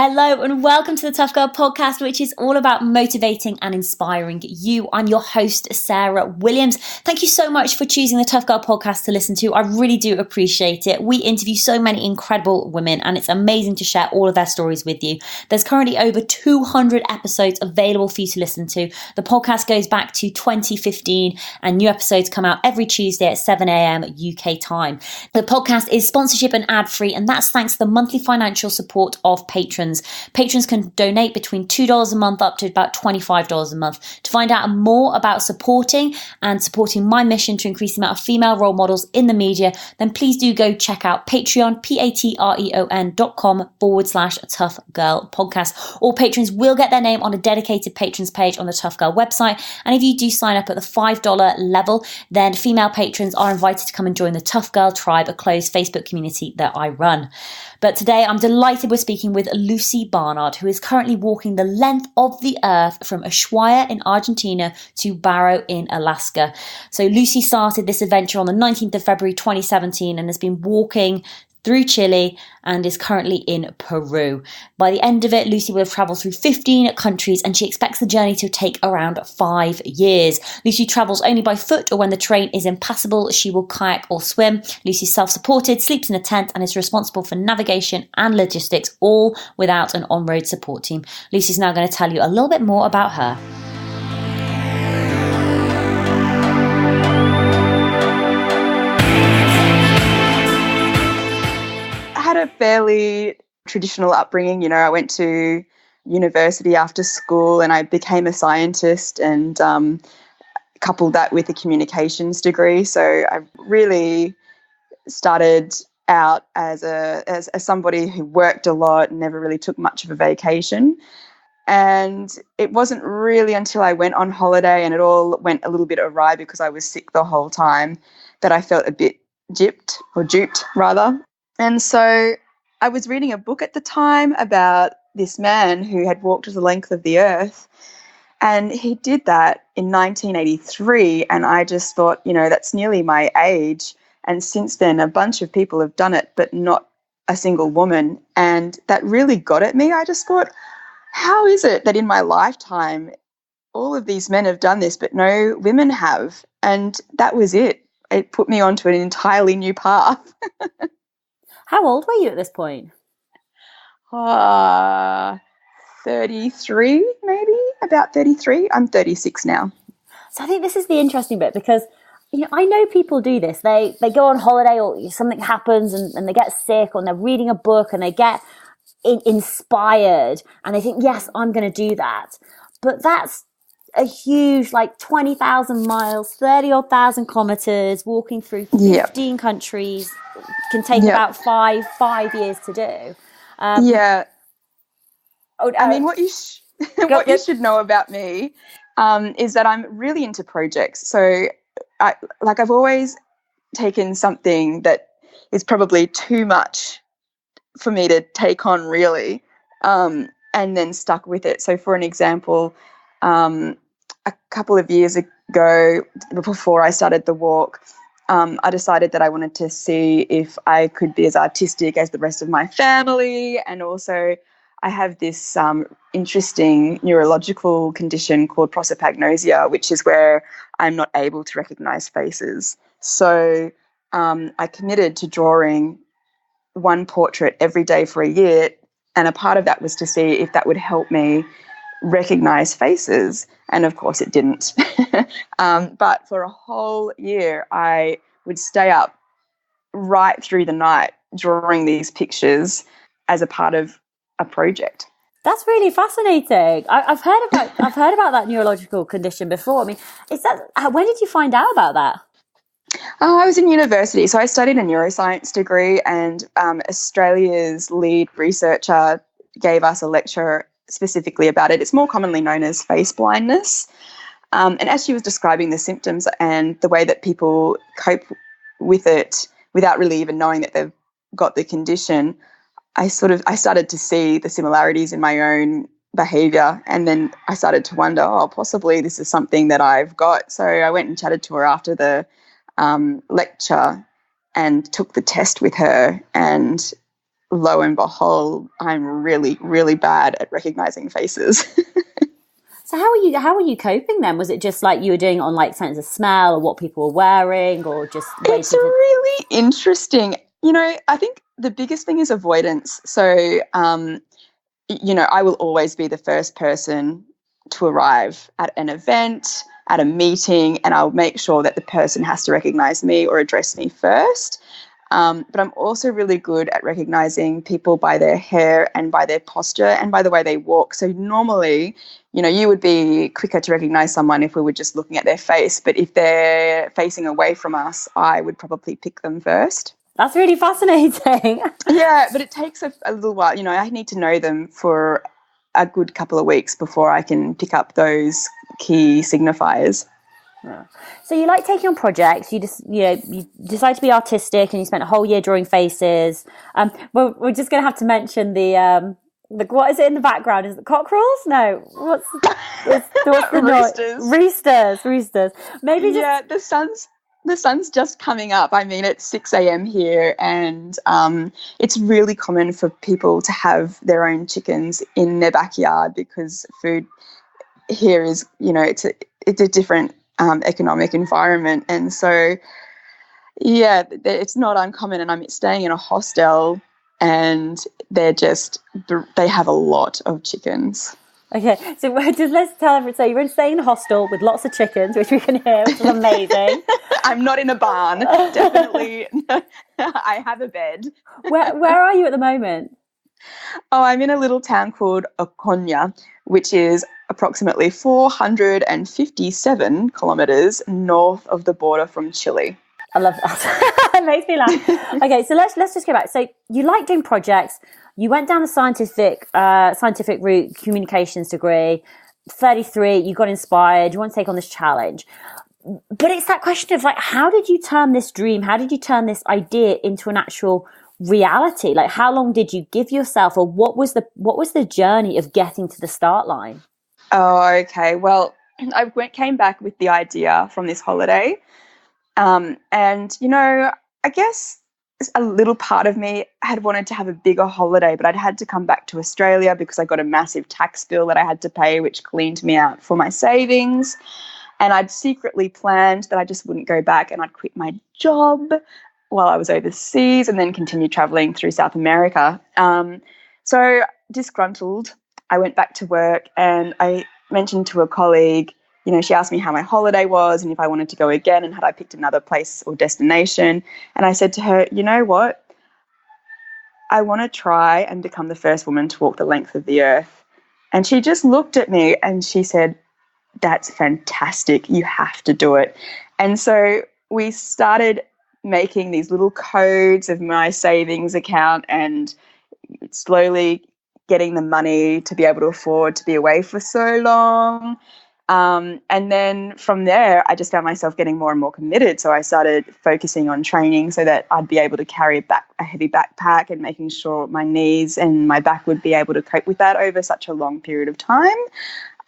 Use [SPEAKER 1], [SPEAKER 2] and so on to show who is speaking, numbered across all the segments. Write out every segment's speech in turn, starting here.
[SPEAKER 1] Hello and welcome to the Tough Girl podcast, which is all about motivating and inspiring you. I'm your host, Sarah Williams. Thank you so much for choosing the Tough Girl podcast to listen to. I really do appreciate it. We interview so many incredible women and it's amazing to share all of their stories with you. There's currently over 200 episodes available for you to listen to. The podcast goes back to 2015 and new episodes come out every Tuesday at 7 a.m. UK time. The podcast is sponsorship and ad-free, and that's thanks to the monthly financial support of patrons. Patrons can donate between $2 a month up to about $25 a month. To find out more about supporting my mission to increase the amount of female role models in the media, then please do go check out Patreon, patreon.com/Tough Girl Podcast. All patrons will get their name on a dedicated patrons page on the Tough Girl website. And if you do sign up at the $5 level, then female patrons are invited to come and join the Tough Girl Tribe, a closed Facebook community that I run. But today I'm delighted we're speaking with Lucy Barnard, who is currently walking the length of the earth from Ushuaia in Argentina to Barrow in Alaska. So Lucy started this adventure on the 19th of February 2017 and has been walking through Chile and is currently in Peru. By the end of it, Lucy will have travelled through 15 countries and she expects the journey to take around 5 years. Lucy travels only by foot, or when the terrain is impassable, she will kayak or swim. Lucy's self-supported, sleeps in a tent and is responsible for navigation and logistics, all without an on-road support team. Lucy's now going to tell you a little bit more about her.
[SPEAKER 2] Had a fairly traditional upbringing. You know, I went to university after school and I became a scientist, and coupled that with a communications degree. So I really started out as somebody who worked a lot and never really took much of a vacation. And it wasn't really until I went on holiday and it all went a little bit awry because I was sick the whole time that I felt a bit duped. And so I was reading a book at the time about this man who had walked the length of the earth, and he did that in 1983, and I just thought, you know, that's nearly my age, and since then a bunch of people have done it, but not a single woman, and that really got at me. I just thought, how is it that in my lifetime all of these men have done this, but no women have? And that was it. It put me onto an entirely new path.
[SPEAKER 1] How old were you at this point?
[SPEAKER 2] 33, maybe, about 33. I'm 36 now.
[SPEAKER 1] So I think this is the interesting bit because, you know, I know people do this. They go on holiday or something happens and they get sick, or they're reading a book and they get inspired and they think, yes, I'm going to do that. But that's a huge, like 20,000 miles, 30,000 odd kilometers, walking through 15 countries. Can take about five years to do. I mean, what you should know about me is that I'm really into projects. So I've always taken something that is probably too much for me to take on, really, and then stuck with it. So for an example, a couple of years ago, before I started the walk, I decided that I wanted to see if I could be as artistic as the rest of my family. And also I have this interesting neurological condition called prosopagnosia, which is where I'm not able to recognize faces. So I committed to drawing one portrait every day for a year. And a part of that was to see if that would help me recognize faces, and of course it didn't. But for a whole year I would stay up right through the night drawing these pictures as a part of a project. That's really fascinating. I've heard about that neurological condition before. I mean, when did you find out about that?
[SPEAKER 2] Oh, I was in university, so I studied a neuroscience degree, and Australia's lead researcher gave us a lecture specifically about it. It's more commonly known as face blindness. And as she was describing the symptoms and the way that people cope with it without really even knowing that they've got the condition, I started to see the similarities in my own behaviour, and then I started to wonder, possibly this is something that I've got. So I went and chatted to her after the lecture and took the test with her, and
[SPEAKER 1] lo and behold, I'm really, really bad at recognizing faces.
[SPEAKER 2] So how were you coping then? Was it just like you were doing it on like sense of smell or what people were wearing, or just waiting
[SPEAKER 1] It's really interesting. I think the biggest thing is avoidance. So, I will always be the first person to arrive at an event, at a meeting, and I'll make sure that the person has to recognize me or address me first. But I'm also really good at recognizing people by their hair and by their posture and by the way they walk. So normally, you would be quicker to recognize someone if we were just looking at their face. But if they're facing away from us, I would probably pick them first.
[SPEAKER 2] That's really fascinating.
[SPEAKER 1] Yeah, but it takes a little while. I need to know them for a good couple of weeks before I can pick up those key signifiers.
[SPEAKER 2] Yeah. So you like taking on projects. You decide to be artistic, and you spent a whole year drawing faces. We're just going to have to mention the what is it in the background? Is it cockerels? No, what's the noise? Roosters. Maybe
[SPEAKER 1] the sun's just coming up. I mean, it's 6 a.m. here, and it's really common for people to have their own chickens in their backyard because food here is, it's a different economic environment. And so, yeah, it's not uncommon. And I'm staying in a hostel, and they have a lot of chickens.
[SPEAKER 2] Okay, so let's tell everyone. So you're staying in a hostel with lots of chickens, which we can hear, which is amazing.
[SPEAKER 1] I'm not in a barn. Definitely, I have a bed.
[SPEAKER 2] Where are you at the moment?
[SPEAKER 1] Oh, I'm in a little town called Ocoña, which is approximately 457 kilometers north of the border from Chile.
[SPEAKER 2] I love that. It makes me laugh. Okay, so let's just go back. So you like doing projects. You went down a scientific route, communications degree. 33, you got inspired. You want to take on this challenge. But it's that question of like, how did you turn this dream? How did you turn this idea into an actual reality? Like, how long did you give yourself, or what was the journey of getting to the start line?
[SPEAKER 1] Oh, okay. Well, I came back with the idea from this holiday. And, I guess a little part of me had wanted to have a bigger holiday, but I'd had to come back to Australia because I got a massive tax bill that I had to pay, which cleaned me out for my savings. And I'd secretly planned that I just wouldn't go back, and I'd quit my job while I was overseas and then continue traveling through South America. So disgruntled, I went back to work, and I mentioned to a colleague, she asked me how my holiday was and if I wanted to go again and had I picked another place or destination. And I said to her, you know what? I want to try and become the first woman to walk the length of the earth. And she just looked at me and she said, that's fantastic. You have to do it. And so we started making these little codes of my savings account and slowly getting the money to be able to afford to be away for so long. And then from there, I just found myself getting more and more committed. So I started focusing on training so that I'd be able to carry a heavy backpack and making sure my knees and my back would be able to cope with that over such a long period of time.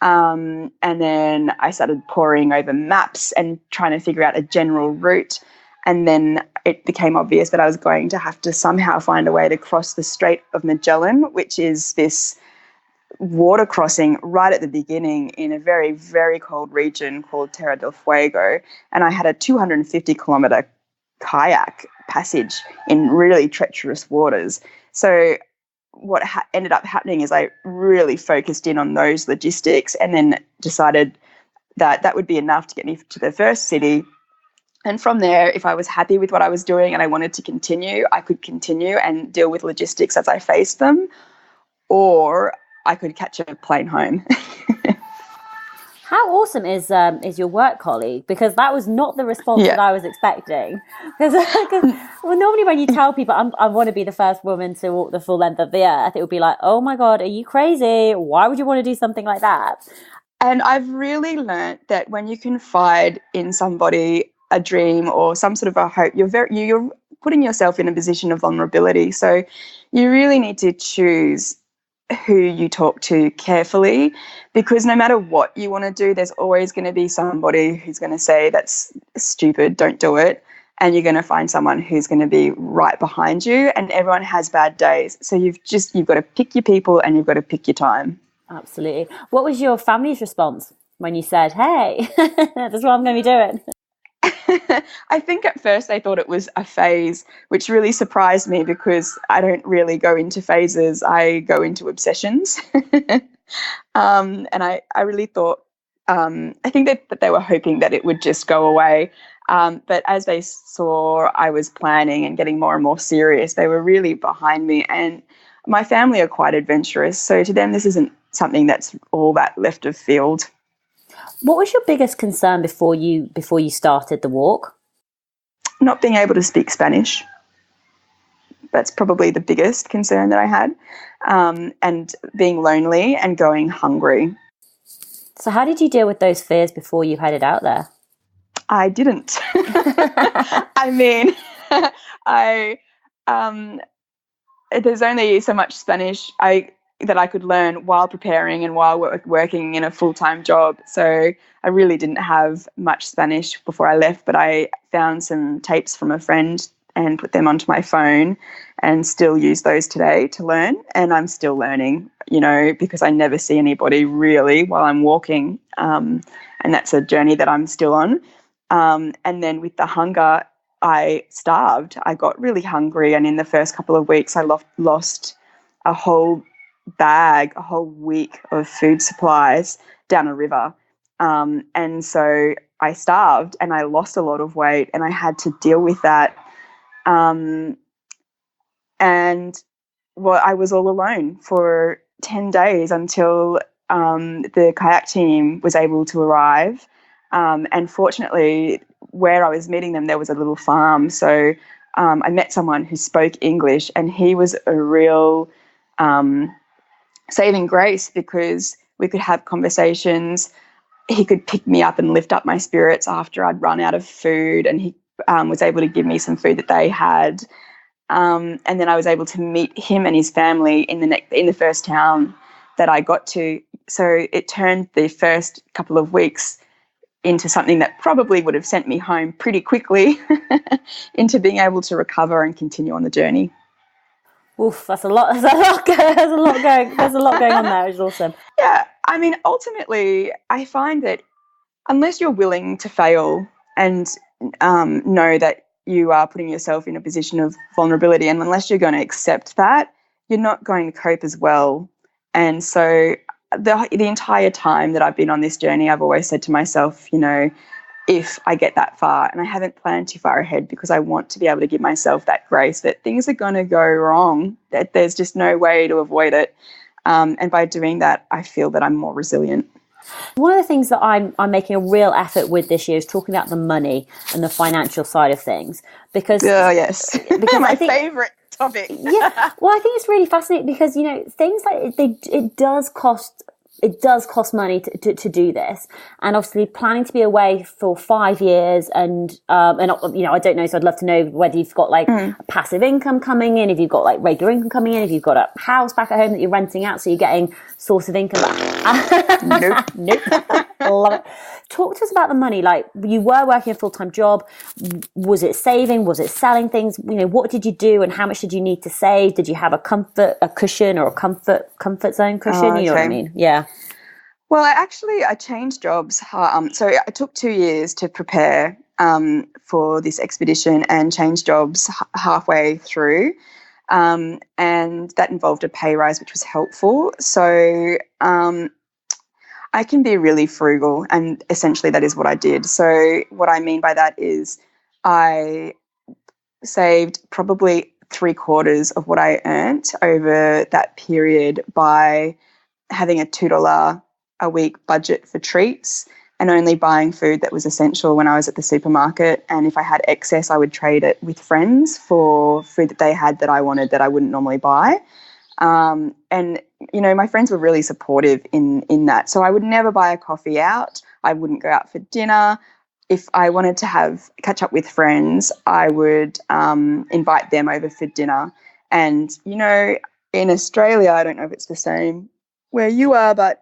[SPEAKER 1] And then I started poring over maps and trying to figure out a general route. And then it became obvious that I was going to have to somehow find a way to cross the Strait of Magellan, which is this water crossing right at the beginning in a very, very cold region called Tierra del Fuago. And I had a 250-kilometer kayak passage in really treacherous waters. So what ended up happening is I really focused in on those logistics and then decided that that would be enough to get me to the first city. And from there, if I was happy with what I was doing and I wanted to continue, I could continue and deal with logistics as I faced them, or I could catch a plane home.
[SPEAKER 2] How awesome is your work colleague? Because that was not the response that I was expecting. Because normally when you tell people I want to be the first woman to walk the full length of the earth, it would be like, oh my God, are you crazy? Why would you want to do something like that?
[SPEAKER 1] And I've really learnt that when you confide in somebody a dream or some sort of a hope, you're putting yourself in a position of vulnerability. So you really need to choose who you talk to carefully, because no matter what you want to do, there's always going to be somebody who's going to say that's stupid, don't do it.
[SPEAKER 2] and you're going to find someone who's going to be right behind you, and everyone has bad days. So you've got to pick your people and you've got to pick your time.
[SPEAKER 3] Absolutely. What was your family's response when you said, hey, that's what I'm going to be doing?
[SPEAKER 2] I think at first they thought it was a phase, which really surprised me because I don't really go into phases. I go into obsessions. And I really thought, I think that they were hoping that it would just go away. But as they saw I was planning and getting more and more serious, they were really behind me. And my family are quite adventurous. So to them, this isn't something that's all that left of field.
[SPEAKER 3] What was your biggest concern before you started the walk?
[SPEAKER 2] Not being able to speak Spanish. That's probably the biggest concern that I had. And being lonely and going hungry.
[SPEAKER 3] So how did you deal with those fears before you headed out there?
[SPEAKER 2] I didn't. I mean, there's only so much Spanish that I could learn while preparing and while working in a full-time job. So I really didn't have much Spanish before I left, but I found some tapes from a friend and put them onto my phone and still use those today to learn. And I'm still learning, because I never see anybody really while I'm walking. And that's a journey that I'm still on. And then with the hunger, I starved. I got really hungry. And in the first couple of weeks, I lost a whole week of food supplies down a river. And so I starved and I lost a lot of weight and I had to deal with that. And I was all alone for 10 days until the kayak team was able to arrive. And fortunately, where I was meeting them, there was a little farm. So I met someone who spoke English, and he was a real saving grace because we could have conversations. He could pick me up and lift up my spirits after I'd run out of food, and he was able to give me some food that they had. And then I was able to meet him and his family in the first town that I got to. So it turned the first couple of weeks into something that probably would have sent me home pretty quickly into being able to recover and continue on the journey.
[SPEAKER 3] Oof, that's a lot. There's a lot going on there. It's awesome.
[SPEAKER 2] Yeah, I mean, ultimately, I find that unless you're willing to fail and know that you are putting yourself in a position of vulnerability, and unless you're going to accept that, you're not going to cope as well. And so the entire time that I've been on this journey, I've always said to myself, if I get that far, and I haven't planned too far ahead because I want to be able to give myself that grace that things are going to go wrong, that there's just no way to avoid it. And by doing that, I feel that I'm more resilient.
[SPEAKER 3] One of the things that I'm making a real effort with this year is talking about the money and the financial side of things. Because
[SPEAKER 2] yes, because my favorite topic.
[SPEAKER 3] Yeah, well, I think it's really fascinating because things like it does cost money to do this, and obviously planning to be away for 5 years and I don't know, so I'd love to know whether you've got a passive income coming in, if you've got regular income coming in, if you've got a house back at home that you're renting out, so you're getting source of income back. Nope. Love it. Talk to us about the money. You were working a full-time job. Was it saving? Was it selling things? What did you do, and how much did you need to save? Did you have a cushion or a comfort zone cushion?
[SPEAKER 2] Okay.
[SPEAKER 3] You know what I mean? Yeah.
[SPEAKER 2] Well, I changed jobs. So I took 2 years to prepare for this expedition and changed jobs halfway through. And that involved a pay rise, which was helpful. So I can be really frugal, and essentially that is what I did. So what I mean by that is I saved probably 3/4 of what I earned over that period by having a $2 a week budget for treats and only buying food that was essential when I was at the supermarket. And if I had excess, I would trade it with friends for food that they had that I wanted that I wouldn't normally buy. And my friends were really supportive in that. So I would never buy a coffee out. I wouldn't go out for dinner. If I wanted to catch up with friends, I would invite them over for dinner. And, in Australia, I don't know if it's the same where you are, but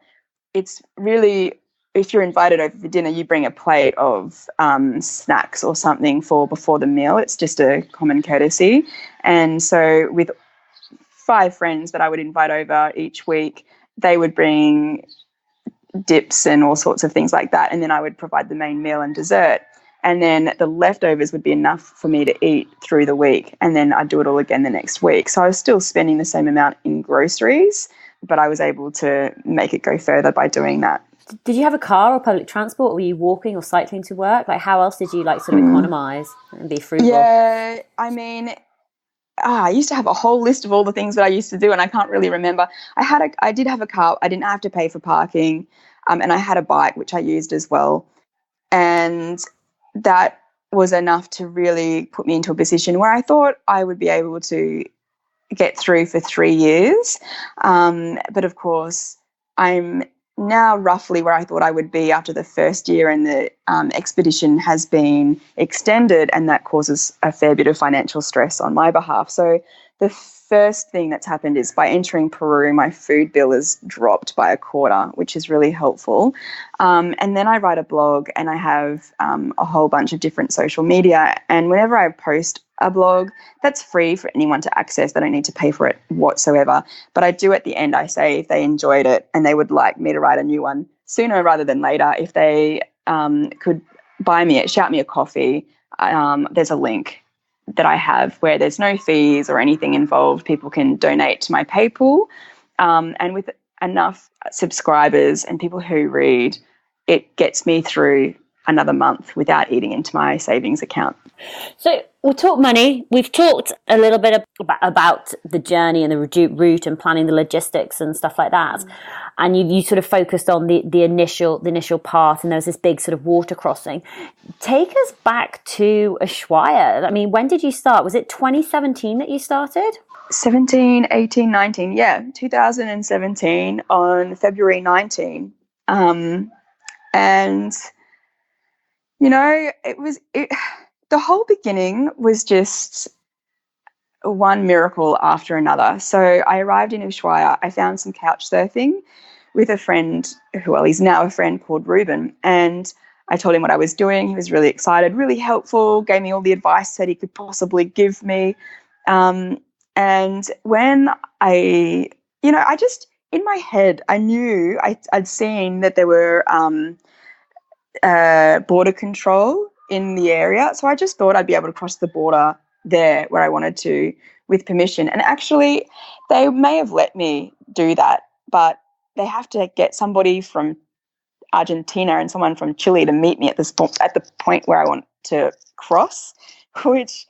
[SPEAKER 2] it's really if you're invited over for dinner, you bring a plate of snacks or something for before the meal. It's just a common courtesy. And so with 5 friends that I would invite over each week, they would bring dips and all sorts of things like that. And then I would provide the main meal and dessert. And then the leftovers would be enough for me to eat through the week. And then I'd do it all again the next week. So I was still spending the same amount in groceries, but I was able to make it go further by doing that.
[SPEAKER 3] Did you have a car or public transport? Or were you walking or cycling to work? Like, how else did you like sort of economize and be frugal?
[SPEAKER 2] Yeah, I mean, I used to have a whole list of all the things that I used to do, and I can't really remember. I did have a car. I didn't have to pay for parking, and I had a bike, which I used as well. And that was enough to really put me into a position where I thought I would be able to get through for 3 years. But of course, I'm now roughly where I thought I would be after the first year, and the expedition has been extended, and that causes a fair bit of financial stress on my behalf. So the first thing that's happened is by entering Peru, my food bill has dropped by a quarter, which is really helpful. And then I write a blog, and I have a whole bunch of different social media. And whenever I post a blog, that's free for anyone to access. They don't need to pay for it whatsoever. But I do at the end, I say if they enjoyed it and they would like me to write a new one sooner rather than later, if they could shout me a coffee, there's a link that I have where there's no fees or anything involved. People can donate to my PayPal. And with enough subscribers and people who read, it gets me through another month without eating into my savings account.
[SPEAKER 3] So we'll talk money. We've talked a little bit about the journey and the route and planning the logistics and stuff like that. And you sort of focused on the initial part, and there was this big sort of water crossing. Take us back to Ushuaia. I mean, when did you start? Was it 2017 that you started?
[SPEAKER 2] 17, 18, 19. Yeah, 2017 on February 19. And you know, the whole beginning was just one miracle after another. So I arrived in Ushuaia. I found some couch surfing with a friend he's now a friend called Ruben. And I told him what I was doing. He was really excited, really helpful, gave me all the advice that he could possibly give me. And when I just, in my head, I knew I'd seen that there were border control in the area. So I just thought I'd be able to cross the border there where I wanted to with permission. And actually, they may have let me do that, but they have to get somebody from Argentina and someone from Chile to meet me at the point where I want to cross, which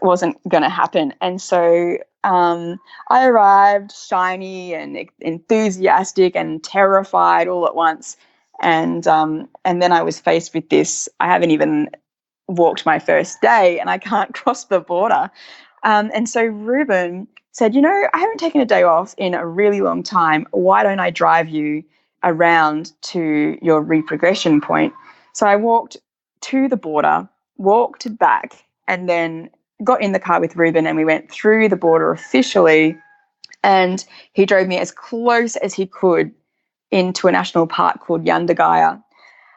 [SPEAKER 2] wasn't going to happen. And so I arrived shiny and enthusiastic and terrified all at once. And then I was faced with this. I haven't even walked my first day and I can't cross the border. And so Ruben said, I haven't taken a day off in a really long time. Why don't I drive you around to your reprogression point? So I walked to the border, walked back, and then got in the car with Ruben, and we went through the border officially, and he drove me as close as he could into a national park called Yandagaya.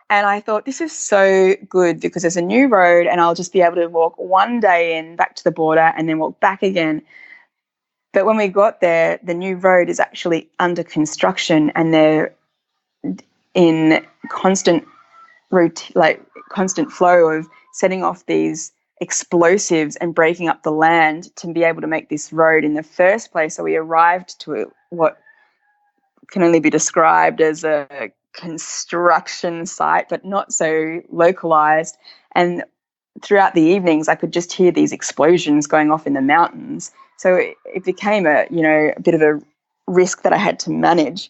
[SPEAKER 2] And I thought, this is so good because there's a new road and I'll just be able to walk one day in back to the border and then walk back again. But when we got there, the new road is actually under construction and they're in constant flow of setting off these explosives and breaking up the land to be able to make this road in the first place. So we arrived to what can only be described as a construction site, but not so localized. And throughout the evenings, I could just hear these explosions going off in the mountains. So it became a bit of a risk that I had to manage.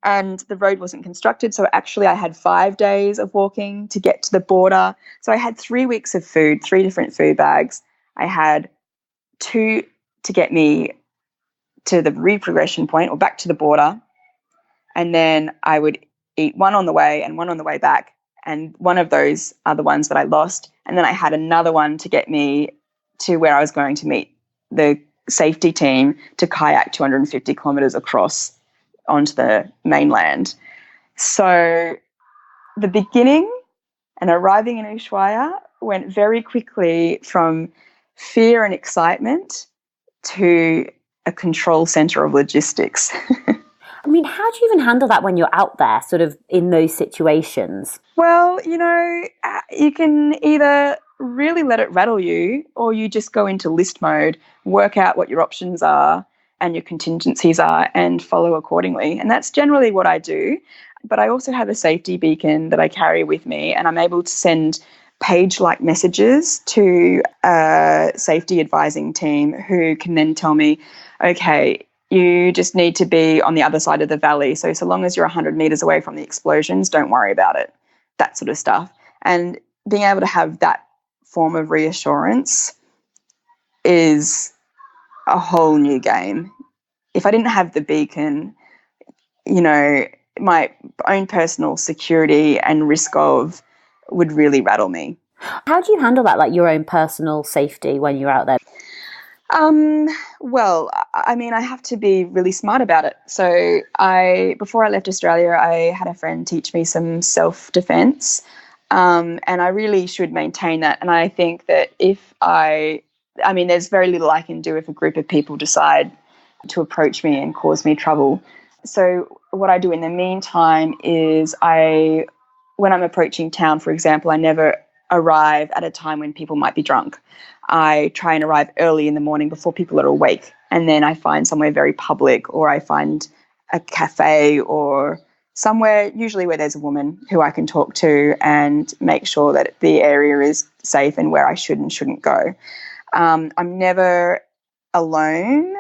[SPEAKER 2] And the road wasn't constructed. So actually I had 5 days of walking to get to the border. So I had 3 weeks of food, 3 different food bags. I had 2 to get me to the reprogression point or back to the border. And then I would eat one on the way and one on the way back. And one of those are the ones that I lost. And then I had another one to get me to where I was going to meet the safety team to kayak 250 kilometers across onto the mainland. So the beginning and arriving in Ushuaia went very quickly from fear and excitement to a control center of logistics.
[SPEAKER 3] I mean, how do you even handle that when you're out there, sort of in those situations?
[SPEAKER 2] Well, you can either really let it rattle you, or you just go into list mode, work out what your options are and your contingencies are, and follow accordingly. And that's generally what I do. But I also have a safety beacon that I carry with me, and I'm able to send page-like messages to a safety advising team who can then tell me, okay, you just need to be on the other side of the valley. So long as you're 100 meters away from the explosions, don't worry about it, that sort of stuff. And being able to have that form of reassurance is a whole new game. If I didn't have the beacon, my own personal security and risk of would really rattle me.
[SPEAKER 3] How do you handle that, like your own personal safety when you're out there?
[SPEAKER 2] Well, I mean, I have to be really smart about it. So before I left Australia, I had a friend teach me some self-defense, and I really should maintain that. And I think that there's very little I can do if a group of people decide to approach me and cause me trouble. So what I do in the meantime is when I'm approaching town, for example, I never arrive at a time when people might be drunk. I try and arrive early in the morning before people are awake, and then I find somewhere very public, or I find a cafe or somewhere, usually where there's a woman who I can talk to, and make sure that the area is safe and where I should and shouldn't go. I'm never alone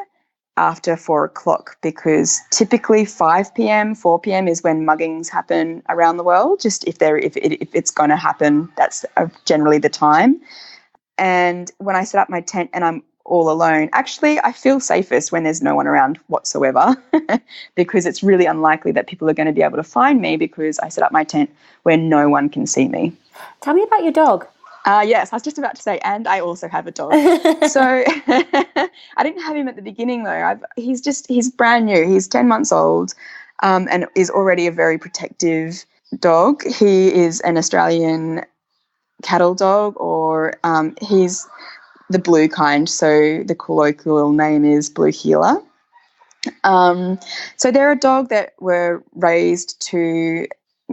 [SPEAKER 2] after 4 o'clock, because typically 5 p.m., 4 p.m. is when muggings happen around the world. Just if it's going to happen, that's generally the time. And when I set up my tent and I'm all alone, actually I feel safest when there's no one around whatsoever, because it's really unlikely that people are going to be able to find me, because I set up my tent where no one can see me.
[SPEAKER 3] Tell me about your dog.
[SPEAKER 2] Yes, I was just about to say, and I also have a dog. So I didn't have him at the beginning, though. He's brand new. He's 10 months old, and is already a very protective dog. He is an Australian cattle dog, or he's the blue kind. So the colloquial name is Blue Heeler. So they're a dog that were raised to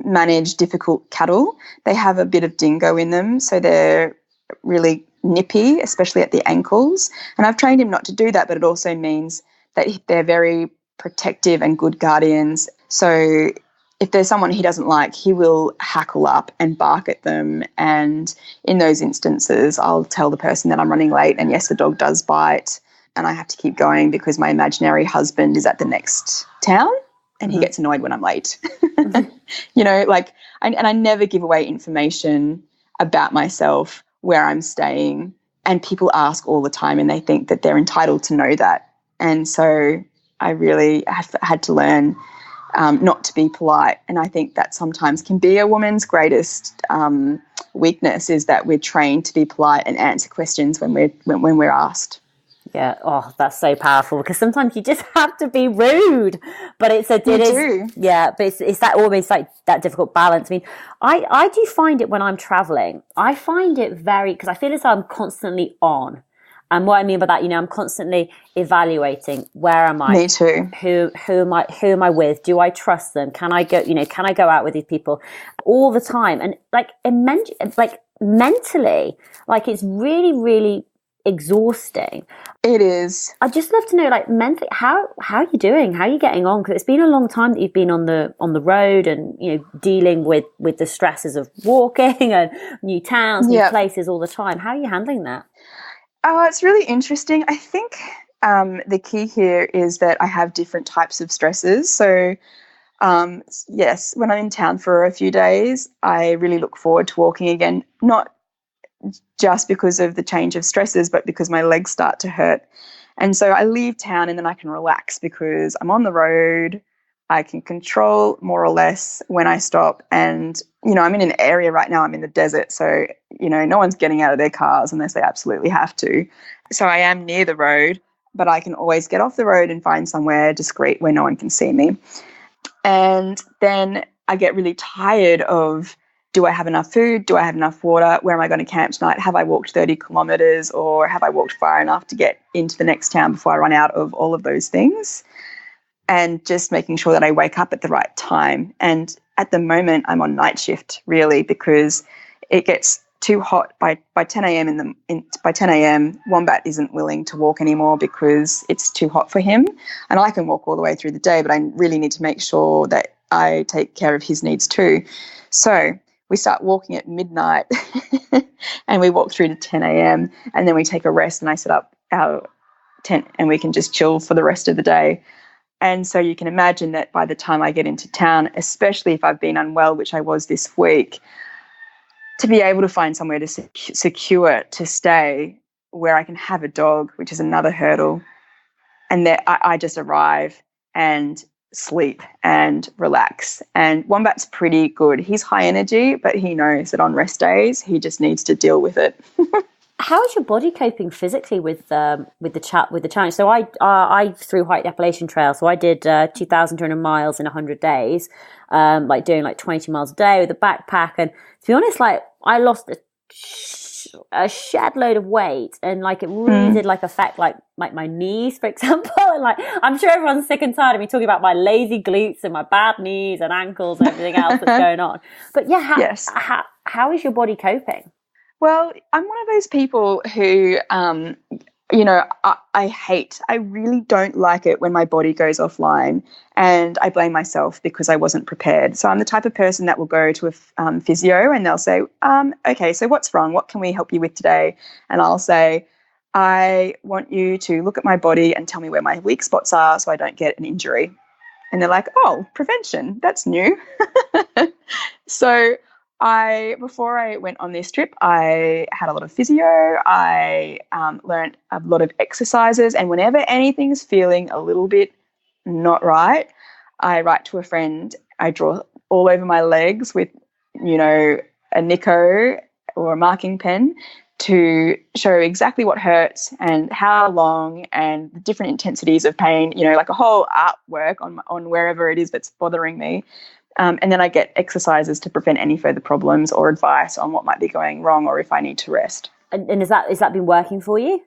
[SPEAKER 2] manage difficult cattle. They have a bit of dingo in them, so they're really nippy, especially at the ankles. And I've trained him not to do that, but it also means that they're very protective and good guardians. So if there's someone he doesn't like, he will hackle up and bark at them. And in those instances, I'll tell the person that I'm running late, and yes, the dog does bite, and I have to keep going because my imaginary husband is at the next town. And he gets annoyed when I'm late. I never give away information about myself, where I'm staying. And people ask all the time, and they think that they're entitled to know that. And so I really have had to learn not to be polite. And I think that sometimes can be a woman's greatest weakness, is that we're trained to be polite and answer questions when we're asked.
[SPEAKER 3] Yeah. Oh, that's so powerful, because sometimes you just have to be rude, but it's that almost like that difficult balance. I mean, I do find it when I'm traveling, I find it because I feel as though I'm constantly on. And what I mean by that, I'm constantly evaluating, where am I?
[SPEAKER 2] Me too.
[SPEAKER 3] Who am I with? Do I trust them? Can I go out with these people all the time? And mentally, it's really, really exhausting.
[SPEAKER 2] It is.
[SPEAKER 3] I'd just love to know, mentally, how are you doing? How are you getting on? Because it's been a long time that you've been on the road, and dealing with the stresses of walking and new towns, new places all the time. How are you handling that?
[SPEAKER 2] It's really interesting. I think the key here is that I have different types of stresses. So yes, when I'm in town for a few days, I really look forward to walking again, not just because of the change of stresses, but because my legs start to hurt. And so I leave town, and then I can relax because I'm on the road. I can control more or less when I stop. And, I'm in an area right now, I'm in the desert. So, no one's getting out of their cars unless they absolutely have to. So I am near the road, but I can always get off the road and find somewhere discreet where no one can see me. And then I get really tired of, do I have enough food? Do I have enough water? Where am I going to camp tonight? Have I walked 30 kilometres, or have I walked far enough to get into the next town before I run out of all of those things? And just making sure that I wake up at the right time. And at the moment, I'm on night shift, really, because it gets too hot by 10 a.m. By 10 a.m., Wombat isn't willing to walk anymore because it's too hot for him. And I can walk all the way through the day, but I really need to make sure that I take care of his needs too. So we start walking at midnight and we walk through to 10 a.m. and then we take a rest and I set up our tent and we can just chill for the rest of the day. And so you can imagine that by the time I get into town, especially if I've been unwell, which I was this week, to be able to find somewhere to secure to stay where I can have a dog, which is another hurdle. And that I just arrive and sleep and relax. And Wombat's pretty good. He's high energy, but he knows that on rest days, he just needs to deal with it.
[SPEAKER 3] How is your body coping physically with the challenge? So I through hiked the Appalachian Trail. So I did 2,200 miles in 100 days, like doing like 22 miles a day with a backpack. And to be honest, like I lost a shed load of weight, and like it really did like affect like my knees, for example. And like I'm sure everyone's sick and tired of me talking about my lazy glutes and my bad knees and ankles and everything else that's going on. But yeah, how is your body coping?
[SPEAKER 2] Well, I'm one of those people who, I really don't like it when my body goes offline, and I blame myself because I wasn't prepared. So I'm the type of person that will go to a physio and they'll say, okay, so what's wrong? What can we help you with today? And I'll say, I want you to look at my body and tell me where my weak spots are so I don't get an injury. And they're like, oh, prevention, that's new. So before I went on this trip, I had a lot of physio. I learned a lot of exercises, and whenever anything's feeling a little bit not right, I write to a friend. I draw all over my legs with, a Nico or a marking pen to show exactly what hurts and how long and the different intensities of pain, like a whole artwork on wherever it is that's bothering me. And then I get exercises to prevent any further problems or advice on what might be going wrong or if I need to rest.
[SPEAKER 3] And has that been working for you?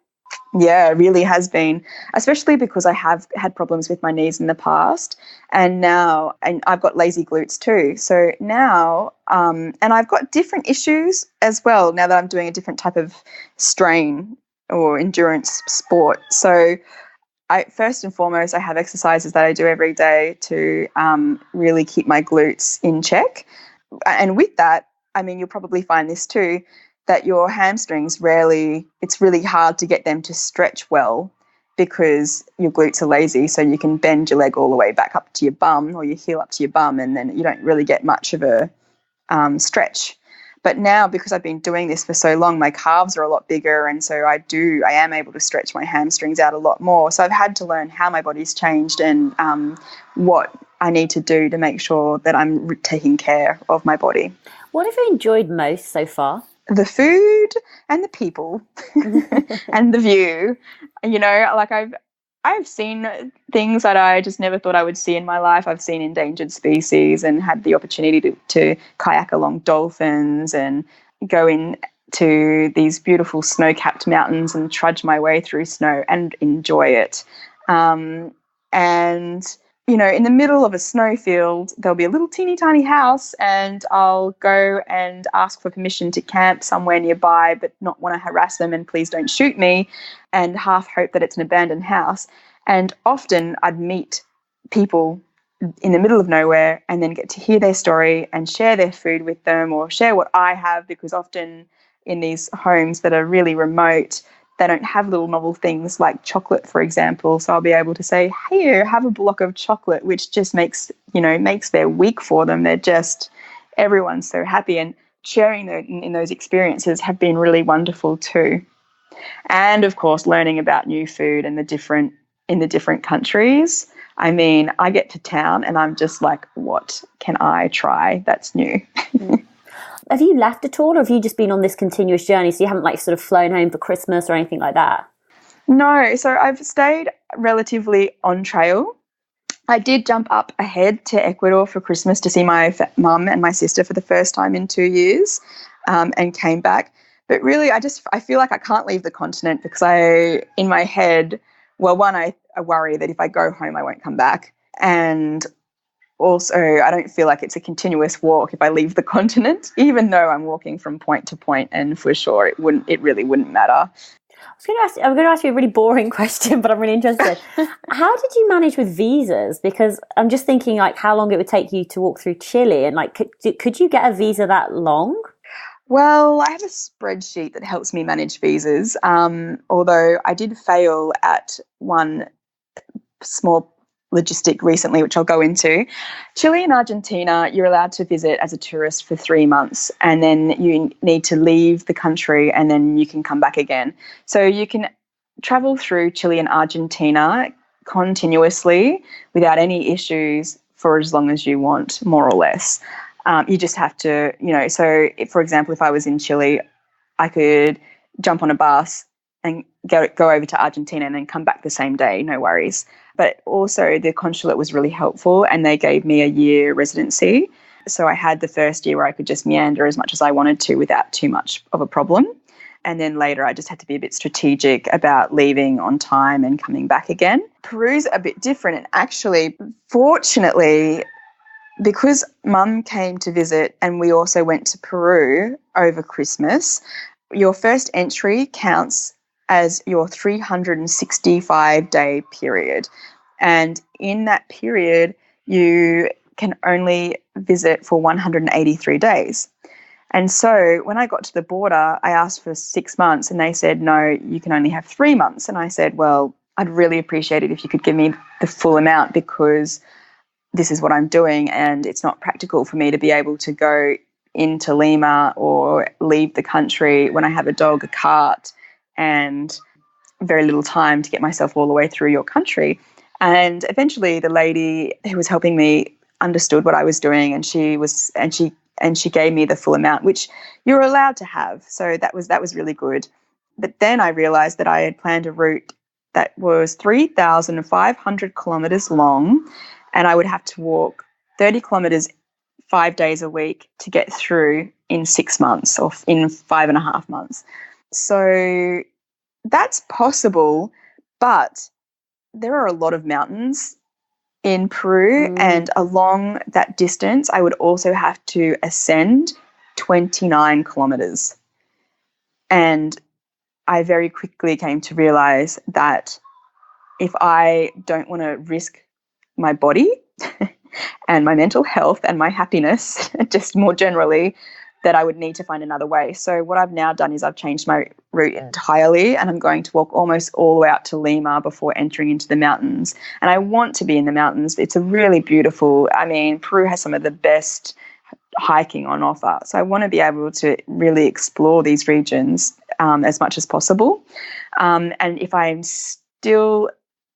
[SPEAKER 2] Yeah, it really has been, especially because I have had problems with my knees in the past, and I've got lazy glutes too. So now, and I've got different issues as well now that I'm doing a different type of strain or endurance sport. So first and foremost, I have exercises that I do every day to really keep my glutes in check. And with that, I mean, you'll probably find this too, that your hamstrings it's really hard to get them to stretch well because your glutes are lazy. So you can bend your leg all the way back up to your bum or your heel up to your bum, and then you don't really get much of a stretch. But now, because I've been doing this for so long, my calves are a lot bigger, and so I am able to stretch my hamstrings out a lot more. So I've had to learn how my body's changed and what I need to do to make sure that I'm taking care of my body.
[SPEAKER 3] What have you enjoyed most so far?
[SPEAKER 2] The food and the people and the view. Like I've seen things that I just never thought I would see in my life. I've seen endangered species and had the opportunity to kayak along dolphins and go into these beautiful snow-capped mountains and trudge my way through snow and enjoy it. In the middle of a snowfield, there'll be a little teeny tiny house, and I'll go and ask for permission to camp somewhere nearby, but not want to harass them and please don't shoot me, and half hope that it's an abandoned house. And often I'd meet people in the middle of nowhere and then get to hear their story and share their food with them or share what I have, because often in these homes that are really remote, they don't have little novel things like chocolate, for example. So I'll be able to say, here, have a block of chocolate, which just makes their week for them. Everyone's so happy, and sharing in those experiences have been really wonderful too. And of course, learning about new food and in the different countries. I mean, I get to town and I'm just like, what can I try that's new?
[SPEAKER 3] Have you left at all, or have you just been on this continuous journey? So you haven't like sort of flown home for Christmas or anything like that?
[SPEAKER 2] No, so I've stayed relatively on trail. I did jump up ahead to Ecuador for Christmas to see my mum and my sister for the first time in 2 years, and came back. But really, I feel like I can't leave the continent because in my head, well, one, I worry that if I go home, I won't come back. And also, I don't feel like it's a continuous walk if I leave the continent, even though I'm walking from point to point, and for sure it really wouldn't matter.
[SPEAKER 3] I'm going to ask you a really boring question, but I'm really interested. How did you manage with visas? Because I'm just thinking like how long it would take you to walk through Chile, and like could you get a visa that long?
[SPEAKER 2] Well, I have a spreadsheet that helps me manage visas, although I did fail at one small logistic recently, which I'll go into. Chile and Argentina, you're allowed to visit as a tourist for 3 months, and then you need to leave the country and then you can come back again. So you can travel through Chile and Argentina continuously without any issues for as long as you want, more or less. You just have to, so if, for example, if I was in Chile, I could jump on a bus and go over to Argentina and then come back the same day, no worries. But also the consulate was really helpful, and they gave me a year residency. So I had the first year where I could just meander as much as I wanted to without too much of a problem. And then later I just had to be a bit strategic about leaving on time and coming back again. Peru's a bit different. And actually, fortunately, because Mum came to visit and we also went to Peru over Christmas, your first entry counts as your 365-day period. And in that period, you can only visit for 183 days. And so when I got to the border, I asked for 6 months and they said, no, you can only have 3 months. And I said, well, I'd really appreciate it if you could give me the full amount because this is what I'm doing and it's not practical for me to be able to go into Lima or leave the country when I have a dog, a cart, and very little time to get myself all the way through your country. And eventually the lady who was helping me understood what I was doing, and she gave me the full amount, which you're allowed to have. So that was really good. But then I realized that I had planned a route that was 3,500 kilometers long, and I would have to walk 30 kilometers 5 days a week to get through in 6 months or in 5.5 months. So that's possible, but there are a lot of mountains in Peru, and along that distance, I would also have to ascend 29 kilometers. And I very quickly came to realize that if I don't want to risk my body and my mental health and my happiness, just more generally, that I would need to find another way. So what I've now done is I've changed my route entirely, and I'm going to walk almost all the way out to Lima before entering into the mountains. And I want to be in the mountains. It's a really beautiful, Peru has some of the best hiking on offer. So I want to be able to really explore these regions as much as possible. And if I'm still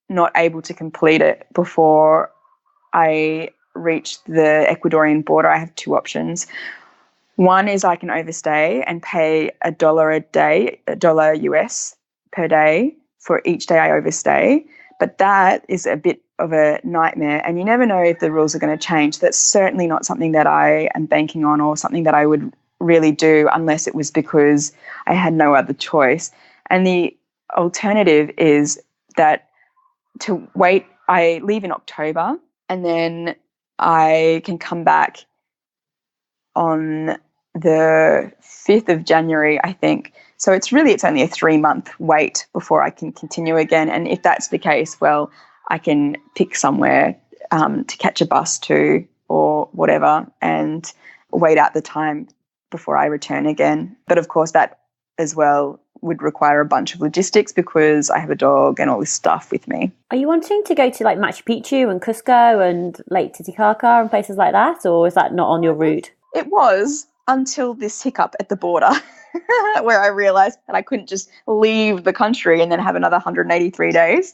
[SPEAKER 2] not able to complete it before I reach the Ecuadorian border, I have two options. One is I can overstay and pay $1 US per day for each day I overstay. But that is a bit of a nightmare, and you never know if the rules are going to change. That's certainly not something that I am banking on or something that I would really do unless it was because I had no other choice. And the alternative is that to wait, I leave in October and then I can come back on the 5th of January, I think. So it's only a 3-month wait before I can continue again. And if that's the case, well, I can pick somewhere to catch a bus to or whatever and wait out the time before I return again. But of course, that as well would require a bunch of logistics because I have a dog and all this stuff with me.
[SPEAKER 3] Are you wanting to go to like Machu Picchu and Cusco and Lake Titicaca and places like that, or is that not on your route?
[SPEAKER 2] It was until this hiccup at the border where I realized that I couldn't just leave the country and then have another 183 days.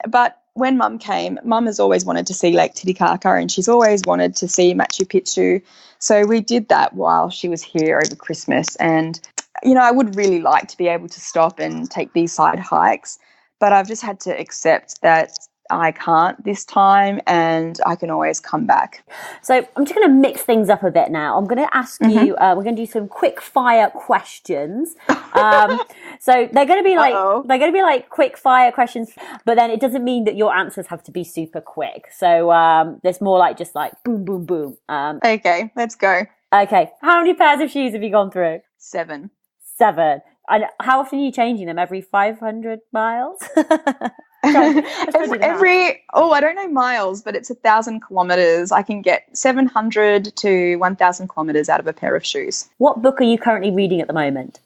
[SPEAKER 2] But when Mum came, Mum has always wanted to see Lake Titicaca and she's always wanted to see Machu Picchu. So we did that while she was here over Christmas. And, I would really like to be able to stop and take these side hikes, but I've just had to accept that I can't this time, and I can always come back.
[SPEAKER 3] So I'm just going to mix things up a bit now. I'm going to ask you, we're going to do some quick fire questions. So they're going to be like quick fire questions, but then it doesn't mean that your answers have to be super quick. So there's more like just like boom, boom, boom.
[SPEAKER 2] Okay, let's go.
[SPEAKER 3] Okay. How many pairs of shoes have you gone through?
[SPEAKER 2] 7.
[SPEAKER 3] And how often are you changing them? Every 500 miles?
[SPEAKER 2] I don't know miles, but it's 1,000 kilometers. I can get 700 to 1,000 kilometers out of a pair of shoes.
[SPEAKER 3] What book are you currently reading at the moment?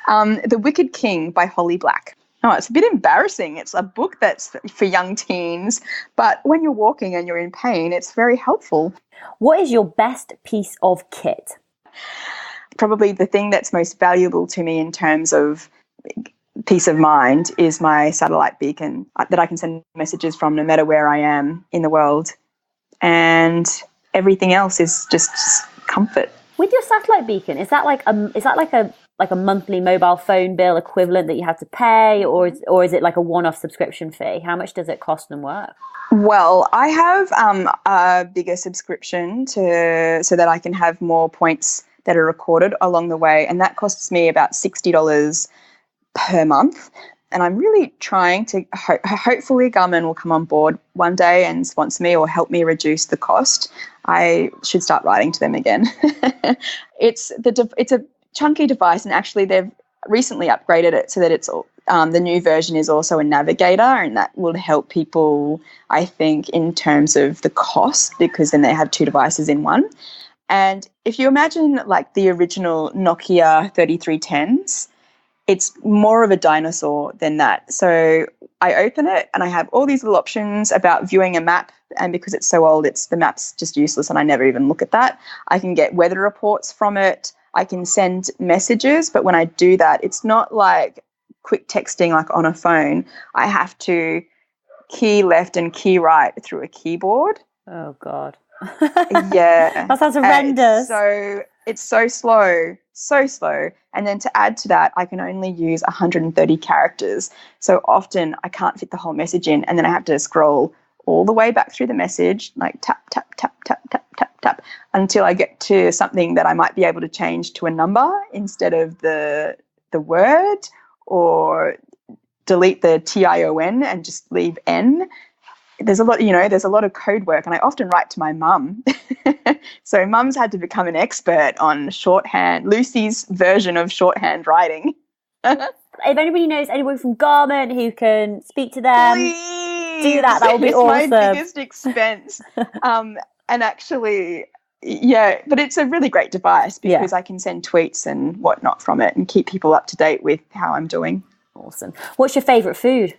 [SPEAKER 2] The Wicked King by Holly Black. Oh, it's a bit embarrassing. It's a book that's for young teens, but when you're walking and you're in pain, it's very helpful.
[SPEAKER 3] What is your best piece of kit?
[SPEAKER 2] Probably the thing that's most valuable to me in terms of peace of mind is my satellite beacon that I can send messages from no matter where I am in the world. And everything else is just comfort.
[SPEAKER 3] With your satellite beacon, is that like a monthly mobile phone bill equivalent that you have to pay, or is it like a one-off subscription fee? How much does it cost and work?
[SPEAKER 2] Well, I have a bigger subscription so that I can have more points that are recorded along the way, and that costs me about $60 per month. And I'm really trying to hopefully Garmin will come on board one day and sponsor me or help me reduce the cost. I should start writing to them again. It's a chunky device, and actually they've recently upgraded it so that it's the new version is also a navigator, and that will help people, I think, in terms of the cost, because then they have 2 devices in one. And if you imagine like the original Nokia 3310s, it's more of a dinosaur than that. So I open it and I have all these little options about viewing a map, and because it's so old, the map's just useless and I never even look at that. I can get weather reports from it. I can send messages, but when I do that, it's not like quick texting like on a phone. I have to key left and key right through a keyboard.
[SPEAKER 3] Oh, God.
[SPEAKER 2] Yeah.
[SPEAKER 3] That sounds horrendous.
[SPEAKER 2] It's so slow. And then to add to that, I can only use 130 characters. So often I can't fit the whole message in, and then I have to scroll all the way back through the message, like tap, tap, tap, tap, tap, tap, tap, until I get to something that I might be able to change to a number instead of the word, or delete the TION and just leave N. There's a lot of code work, and I often write to my mum. So mum's had to become an expert on shorthand, Lucy's version of shorthand writing.
[SPEAKER 3] If anybody knows anyone from Garmin who can speak to them,
[SPEAKER 2] please
[SPEAKER 3] do that. That would be awesome.
[SPEAKER 2] It's my biggest expense. And actually, yeah, but it's a really great device because I can send tweets and whatnot from it and keep people up to date with how I'm doing.
[SPEAKER 3] Awesome. What's your favourite food?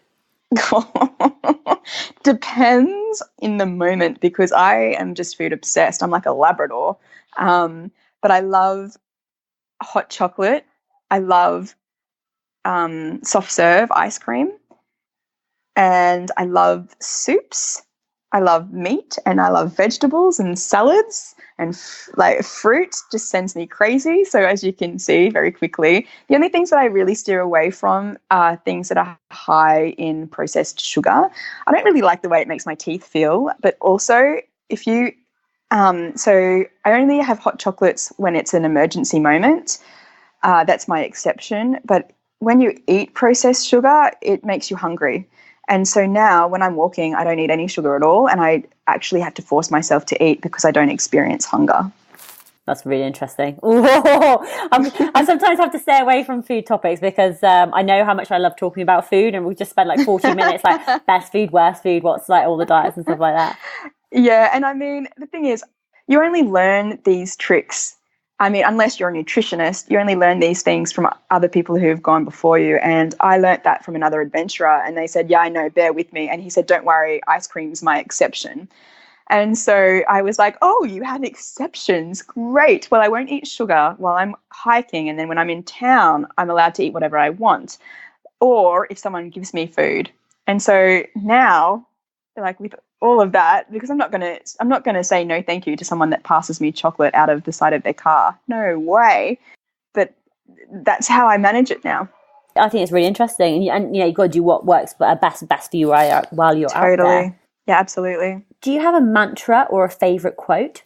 [SPEAKER 2] Depends in the moment, because I am just food obsessed. I'm like a Labrador. But I love hot chocolate. I love soft serve ice cream. And I love soups. I love meat, and I love vegetables and salads, and like fruit just sends me crazy. So as you can see very quickly, the only things that I really steer away from are things that are high in processed sugar. I don't really like the way it makes my teeth feel, but also if you, so I only have hot chocolates when it's an emergency moment. That's my exception. But when you eat processed sugar, it makes you hungry. And so now when I'm walking, I don't eat any sugar at all, and I actually have to force myself to eat because I don't experience hunger.
[SPEAKER 3] That's really interesting. I sometimes have to stay away from food topics because I know how much I love talking about food, and we just spend like 40 minutes like best food, worst food, what's like all the diets and stuff like that.
[SPEAKER 2] Yeah, and I mean, the thing is, you only learn these tricks. I mean, unless you're a nutritionist, you only learn these things from other people who have gone before you. And I learnt that from another adventurer, and they said, yeah, I know, bear with me. And he said, don't worry, ice cream's my exception. And so I was like, oh, you have exceptions. Great. Well, I won't eat sugar while I'm hiking. And then when I'm in town, I'm allowed to eat whatever I want, or if someone gives me food. And so now, like with all of that, because I'm not gonna say no thank you to someone that passes me chocolate out of the side of their car. No way. But that's how I manage it now.
[SPEAKER 3] I think it's really interesting, and you know, you've got to do what works best for you while you're out there.
[SPEAKER 2] Yeah, absolutely.
[SPEAKER 3] Do you have a mantra or a favorite quote?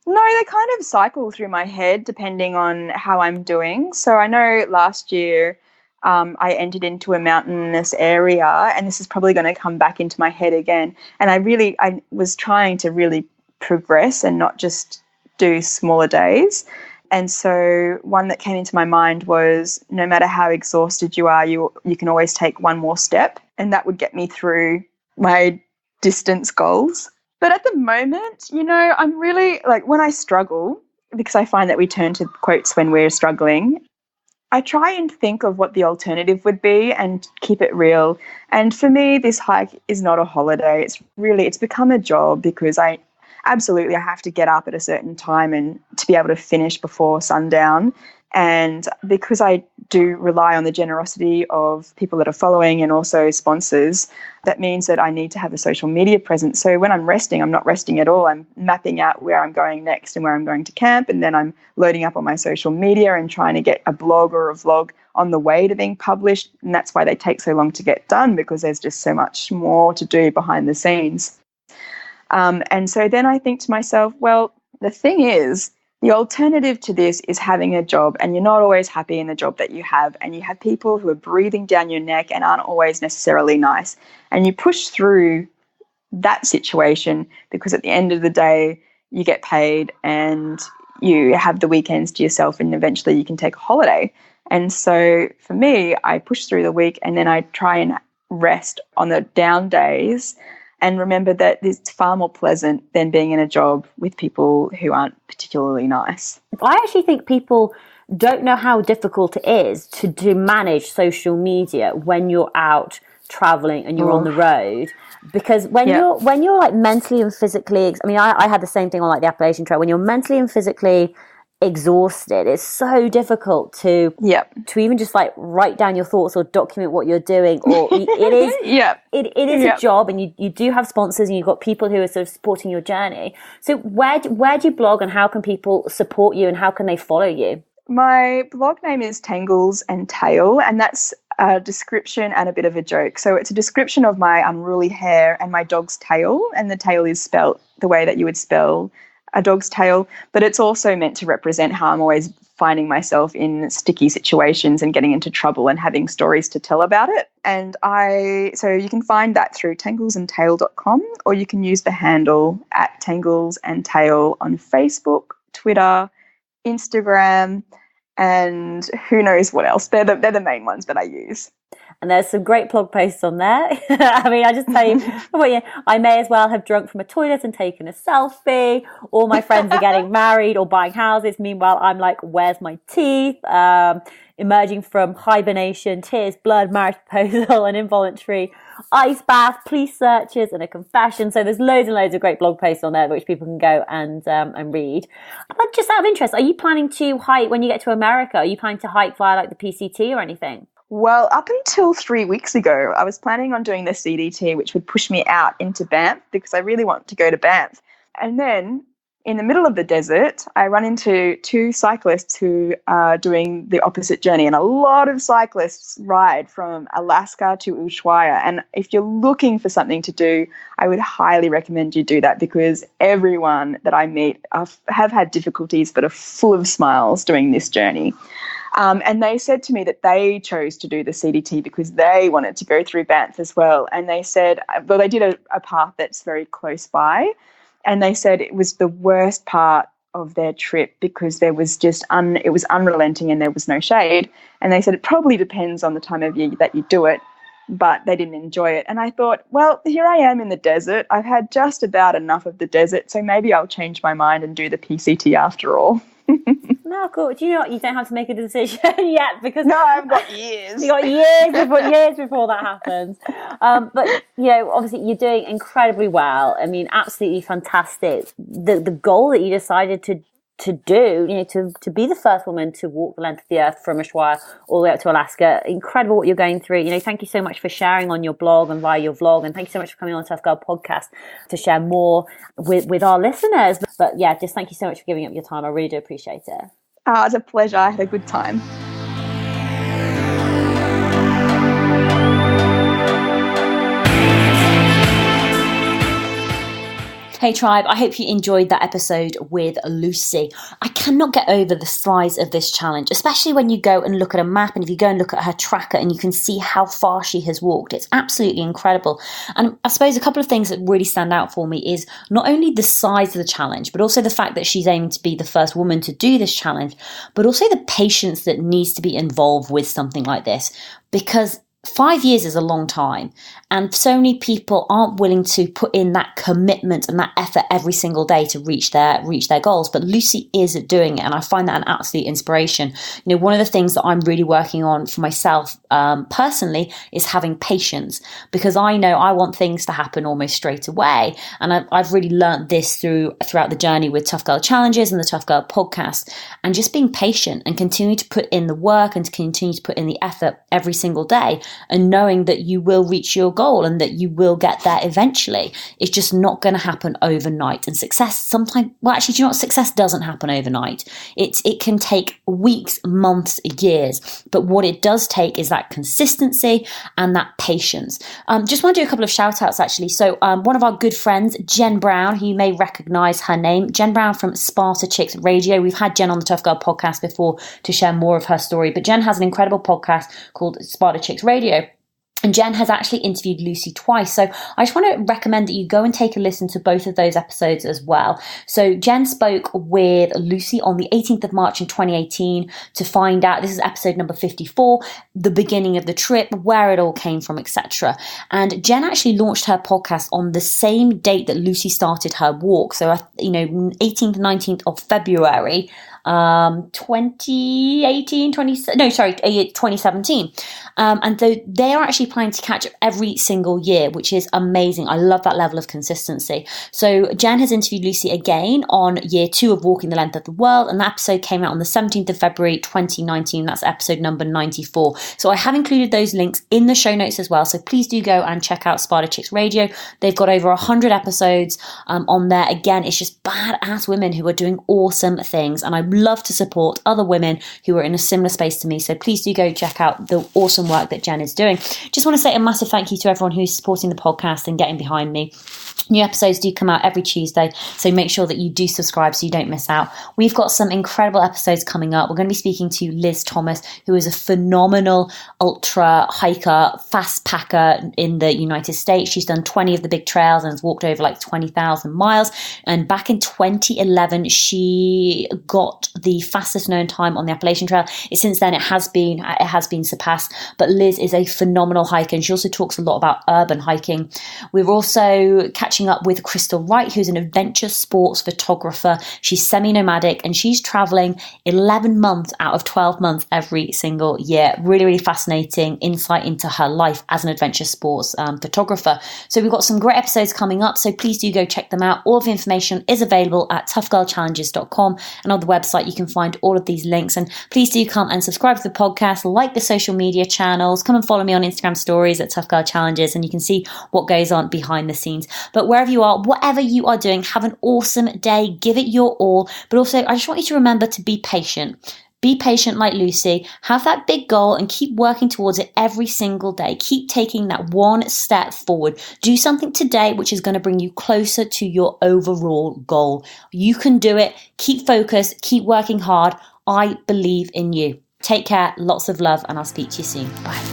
[SPEAKER 2] No, they kind of cycle through my head depending on how I'm doing. So I know last year I entered into a mountainous area, and this is probably going to come back into my head again. And I was trying to really progress and not just do smaller days. And so one that came into my mind was, no matter how exhausted you are, you can always take one more step. And that would get me through my distance goals. But at the moment, you know, I'm really, like, when I struggle, because I find that we turn to quotes when we're struggling, I try and think of what the alternative would be and keep it real. And for me, this hike is not a holiday. It's become a job, because I have to get up at a certain time and to be able to finish before sundown. And because I do rely on the generosity of people that are following and also sponsors, that means that I need to have a social media presence. So when I'm resting, I'm not resting at all. I'm mapping out where I'm going next and where I'm going to camp. And then I'm loading up on my social media and trying to get a blog or a vlog on the way to being published. And that's why they take so long to get done, because there's just so much more to do behind the scenes. And so then I think to myself, well, the thing is, the alternative to this is having a job, and you're not always happy in the job that you have, and you have people who are breathing down your neck and aren't always necessarily nice. And you push through that situation, because at the end of the day, you get paid and you have the weekends to yourself, and eventually you can take a holiday. And so for me, I push through the week, and then I try and rest on the down days, and remember that it's far more pleasant than being in a job with people who aren't particularly nice.
[SPEAKER 3] I actually think people don't know how difficult it is to manage social media when you're out traveling and you're on the road, because when you're like mentally and physically, I mean, I had the same thing on like the Appalachian Trail. When you're mentally and physically exhausted, it's so difficult to even just like write down your thoughts or document what you're doing, or it is it is a job, and you do have sponsors and you've got people who are sort of supporting your journey. So where do you blog, and how can people support you, and how can they follow you?
[SPEAKER 2] My blog name is Tangles and Tail, and that's a description and a bit of a joke. So it's a description of my unruly hair and my dog's tail, and the tail is spelt the way that you would spell a dog's tail, but it's also meant to represent how I'm always finding myself in sticky situations and getting into trouble and having stories to tell about it. And so you can find that through tanglesandtail.com, or you can use the handle at tanglesandtail on Facebook, Twitter, Instagram, and who knows what else. They're the main ones that I use.
[SPEAKER 3] And there's some great blog posts on there. I mean, I just tell you, I may as well have drunk from a toilet and taken a selfie. All my friends are getting married or buying houses. Meanwhile, I'm like, where's my teeth? Emerging from hibernation, tears, blood, marriage proposal, an involuntary ice bath, police searches, and a confession. So there's loads and loads of great blog posts on there which people can go and read. But just out of interest, are you planning to hike when you get to America? Are you planning to hike via like the PCT or anything?
[SPEAKER 2] Well, up until 3 weeks ago, I was planning on doing the CDT, which would push me out into Banff, because I really want to go to Banff. And then in the middle of the desert, I run into two cyclists who are doing the opposite journey. And a lot of cyclists ride from Alaska to Ushuaia. And if you're looking for something to do, I would highly recommend you do that, because everyone that I meet have had difficulties but are full of smiles doing this journey. And they said to me that they chose to do the CDT because they wanted to go through Banff as well. And they said, well, they did a path that's very close by. And they said it was the worst part of their trip because there was just it was unrelenting and there was no shade. And they said it probably depends on the time of year that you do it, but they didn't enjoy it. And I thought, well, here I am in the desert. I've had just about enough of the desert, so maybe I'll change my mind and do the PCT after all.
[SPEAKER 3] No, cool. Do you know what? You don't have to make a decision yet, because
[SPEAKER 2] no, I've got years.
[SPEAKER 3] You got years before that happens. But you know, obviously, you're doing incredibly well. I mean, absolutely fantastic. The goal that you decided to do, you know, to be the first woman to walk the length of the earth from Ushuaia all the way up to Alaska. Incredible what you're going through. You know, thank you so much for sharing on your blog and via your vlog, and thank you so much for coming on Tough Girl podcast to share more with our listeners. But yeah, just thank you so much for giving up your time. I really do appreciate it.
[SPEAKER 2] It's a pleasure. I had a good time.
[SPEAKER 3] Hey tribe, I hope you enjoyed that episode with Lucy. I cannot get over the size of this challenge, especially when you go and look at a map and if you go and look at her tracker and you can see how far she has walked. It's absolutely incredible. And I suppose a couple of things that really stand out for me is not only the size of the challenge, but also the fact that she's aiming to be the first woman to do this challenge, but also the patience that needs to be involved with something like this. Because 5 years is a long time, and so many people aren't willing to put in that commitment and that effort every single day to reach their goals. But Lucy is doing it, and I find that an absolute inspiration. You know, one of the things that I'm really working on for myself personally is having patience, because I know I want things to happen almost straight away, and I've really learned this throughout the journey with Tough Girl Challenges and the Tough Girl podcast, and just being patient and continue to put in the work and to continue to put in the effort every single day. And knowing that you will reach your goal and that you will get there eventually. It's just not going to happen overnight. And success sometimes, well, actually, do you know what? Success doesn't happen overnight. It can take weeks, months, years. But what it does take is that consistency and that patience. Just want to do a couple of shout outs, actually. So one of our good friends, Jen Brown, who you may recognize her name, Jen Brown from Sparta Chicks Radio. We've had Jen on the Tough Girl podcast before to share more of her story. But Jen has an incredible podcast called Sparta Chicks Radio. And Jen has actually interviewed Lucy twice. So I just want to recommend that you go and take a listen to both of those episodes as well. So Jen spoke with Lucy on the 18th of March in 2018 to find out, this is episode number 54, the beginning of the trip, where it all came from, etc. And Jen actually launched her podcast on the same date that Lucy started her walk. So, 18th, 19th of February, 2017. And so they are actually planning to catch up every single year, which is amazing. I love that level of consistency. So Jen has interviewed Lucy again on year 2 of Walking the Length of the World, and that episode came out on the 17th of February 2019. That's episode number 94. So I have included those links in the show notes as well. So please do go and check out Sparta Chicks Radio. They've got over 100 episodes on there. Again, it's just badass women who are doing awesome things, and I love to support other women who are in a similar space to me. So please do go check out the awesome work that Jen is doing. Just want to say a massive thank you to everyone who's supporting the podcast and getting behind me. New episodes do come out every Tuesday, so make sure that you do subscribe so you don't miss out. We've got some incredible episodes coming up. We're going to be speaking to Liz Thomas, who is a phenomenal ultra hiker, fast packer in the United States. She's done 20 of the big trails and has walked over like 20,000 miles. And back in 2011, she got the fastest known time on the Appalachian Trail. Since then, it has been surpassed. But Liz is a phenomenal hiker, and she also talks a lot about urban hiking. We're also catching up with Crystal Wright, who's an adventure sports photographer. She's semi-nomadic, and she's traveling 11 months out of 12 months every single year. Really, really fascinating insight into her life as an adventure sports photographer. So we've got some great episodes coming up, so please do go check them out. All of the information is available at toughgirlchallenges.com, and on the website you can find all of these links. And please do come and subscribe to the podcast, like the social media channels, come and follow me on Instagram stories at Tough Girl Challenges, and you can see what goes on behind the scenes. But wherever you are, whatever you are doing, have an awesome day, give it your all. But also, I just want you to remember to be patient. Be patient like Lucy, have that big goal and keep working towards it every single day. Keep taking that one step forward. Do something today which is going to bring you closer to your overall goal. You can do it. Keep focused. Keep working hard. I believe in you. Take care. Lots of love, and I'll speak to you soon. Bye.